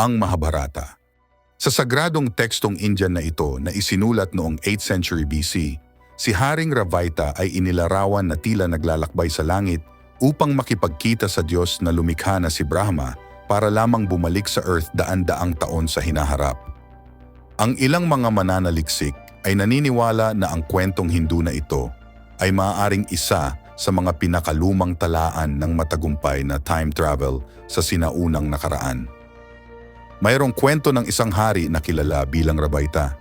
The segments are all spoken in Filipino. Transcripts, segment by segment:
ang Mahabharata. Sa sagradong tekstong Indian na ito na isinulat noong 8th century BC, si Haring Ravaita ay inilarawan na tila naglalakbay sa langit upang makipagkita sa Diyos na lumikha na si Brahma para lamang bumalik sa Earth daan-daang taon sa hinaharap. Ang ilang mga mananaliksik ay naniniwala na ang kwentong Hindu na ito ay maaaring isa sa mga pinakalumang talaan ng matagumpay na time travel sa sinaunang nakaraan. Mayroong kwento ng isang hari na kilala bilang Ravaita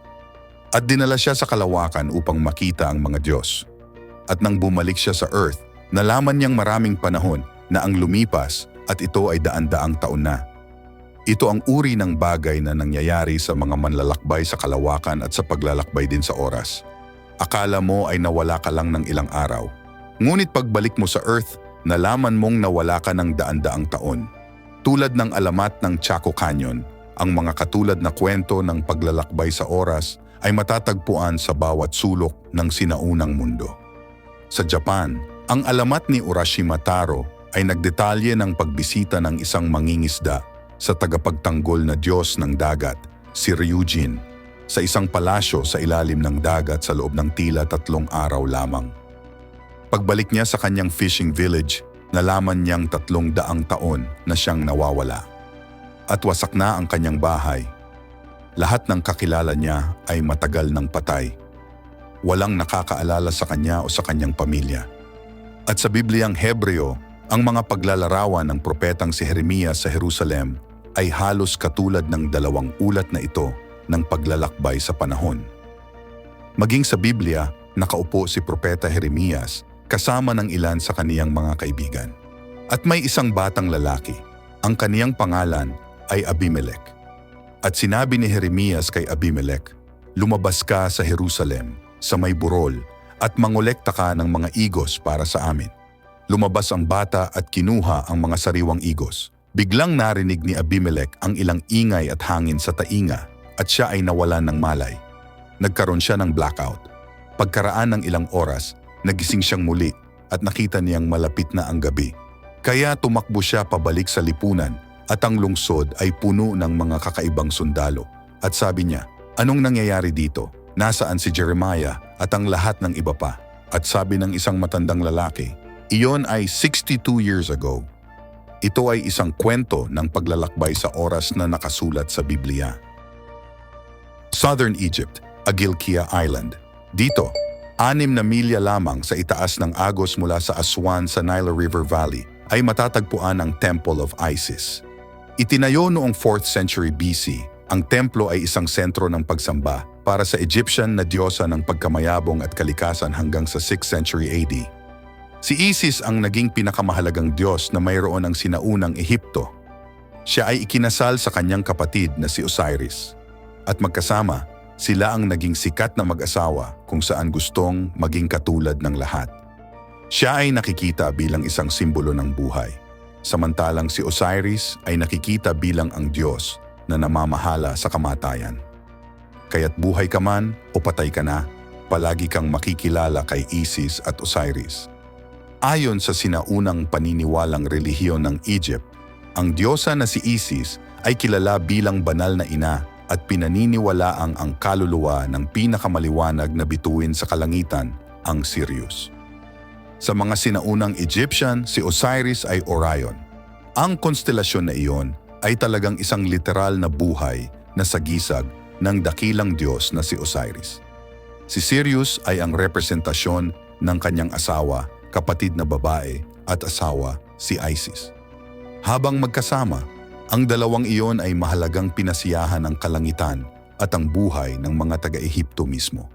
at dinala siya sa kalawakan upang makita ang mga Diyos. At nang bumalik siya sa Earth, nalaman niyang maraming panahon na ang lumipas at ito ay daan-daang taon na. Ito ang uri ng bagay na nangyayari sa mga manlalakbay sa kalawakan at sa paglalakbay din sa oras. Akala mo ay nawala ka lang ng ilang araw. Ngunit pagbalik mo sa Earth, nalaman mong nawala ka ng daan-daang taon. Tulad ng alamat ng Chaco Canyon, ang mga katulad na kwento ng paglalakbay sa oras ay matatagpuan sa bawat sulok ng sinaunang mundo. Sa Japan, ang alamat ni Urashima Taro ay nagdetalye ng pagbisita ng isang mangingisda sa tagapagtanggol na Diyos ng dagat, si Ryujin, sa isang palasyo sa ilalim ng dagat sa loob ng tila 3 araw lamang. Pagbalik niya sa kanyang fishing village, nalaman niyang 300 taon na siyang nawawala. At wasak na ang kanyang bahay. Lahat ng kakilala niya ay matagal ng patay. Walang nakakaalala sa kanya o sa kanyang pamilya. At sa Bibliang Hebreo, ang mga paglalarawan ng propetang si Jeremias sa Jerusalem ay halos katulad ng 2 ulat na ito ng paglalakbay sa panahon. Maging sa Biblia, nakaupo si Propeta Jeremias kasama ng ilan sa kaniyang mga kaibigan. At may isang batang lalaki, ang kaniyang pangalan ay Abimelech. At sinabi ni Jeremias kay Abimelech, "Lumabas ka sa Jerusalem, sa may burol, at mangolekta ka ng mga igos para sa amin." Lumabas ang bata at kinuha ang mga sariwang igos. Biglang narinig ni Abimelech ang ilang ingay at hangin sa tainga at siya ay nawalan ng malay. Nagkaroon siya ng blackout. Pagkaraan ng ilang oras, nagising siyang muli at nakita niyang malapit na ang gabi. Kaya tumakbo siya pabalik sa lipunan at ang lungsod ay puno ng mga kakaibang sundalo. At sabi niya, "Anong nangyayari dito? Nasaan si Jeremiah at ang lahat ng iba pa?" At sabi ng isang matandang lalaki, "Iyon ay 62 years ago." Ito ay isang kwento ng paglalakbay sa oras na nakasulat sa Biblia. Southern Egypt, Agilkia Island. Dito, 6 na milya lamang sa itaas ng Agos mula sa Aswan sa Nile River Valley ay matatagpuan ang Temple of Isis. Itinayo noong 4th century BC, ang templo ay isang sentro ng pagsamba para sa Egyptian na diyosa ng pagkamayabong at kalikasan hanggang sa 6th century AD. Si Isis ang naging pinakamahalagang diyos na mayroon ang sinaunang Ehipto. Siya ay ikinasal sa kanyang kapatid na si Osiris. At magkasama, sila ang naging sikat na mag-asawa kung saan gustong maging katulad ng lahat. Siya ay nakikita bilang isang simbolo ng buhay, samantalang si Osiris ay nakikita bilang ang Diyos na namamahala sa kamatayan. Kaya't buhay ka man o patay ka na, palagi kang makikilala kay Isis at Osiris. Ayon sa sinaunang paniniwalang relihiyon ng Egypt, ang diyosa na si Isis ay kilala bilang banal na ina at pinaniniwalaang ang kaluluwa ng pinakamaliwanag na bituin sa kalangitan, ang Sirius. Sa mga sinaunang Egyptian, si Osiris ay Orion. Ang konstelasyon na iyon ay talagang isang literal na buhay na sagisag ng dakilang Diyos na si Osiris. Si Sirius ay ang representasyon ng kanyang asawa, kapatid na babae at asawa, si Isis. Habang magkasama, ang dalawang iyon ay mahalagang pinasiyahan ng kalangitan at ang buhay ng mga taga-Ehipto mismo.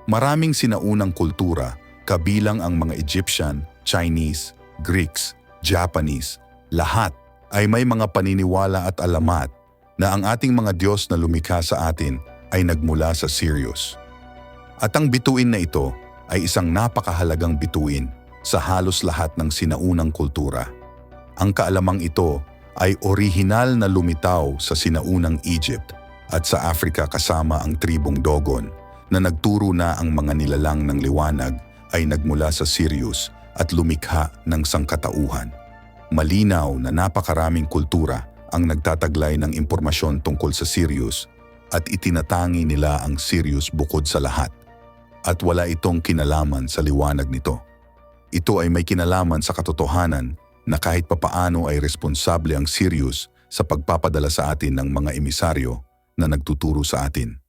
Maraming sinaunang kultura, kabilang ang mga Egyptian, Chinese, Greeks, Japanese, lahat ay may mga paniniwala at alamat na ang ating mga Diyos na lumikha sa atin ay nagmula sa Sirius. At ang bituin na ito ay isang napakahalagang bituin sa halos lahat ng sinaunang kultura. Ang kaalamang ito ay orihinal na lumitaw sa sinaunang Egypt at sa Africa kasama ang tribong Dogon na nagturo na ang mga nilalang ng liwanag ay nagmula sa Sirius at lumikha ng sangkatauhan. Malinaw na napakaraming kultura ang nagtataglay ng impormasyon tungkol sa Sirius at itinatangi nila ang Sirius bukod sa lahat. At wala itong kinalaman sa liwanag nito. Ito ay may kinalaman sa katotohanan na kahit papaano ay responsable ang Sirius sa pagpapadala sa atin ng mga emisaryo na nagtuturo sa atin.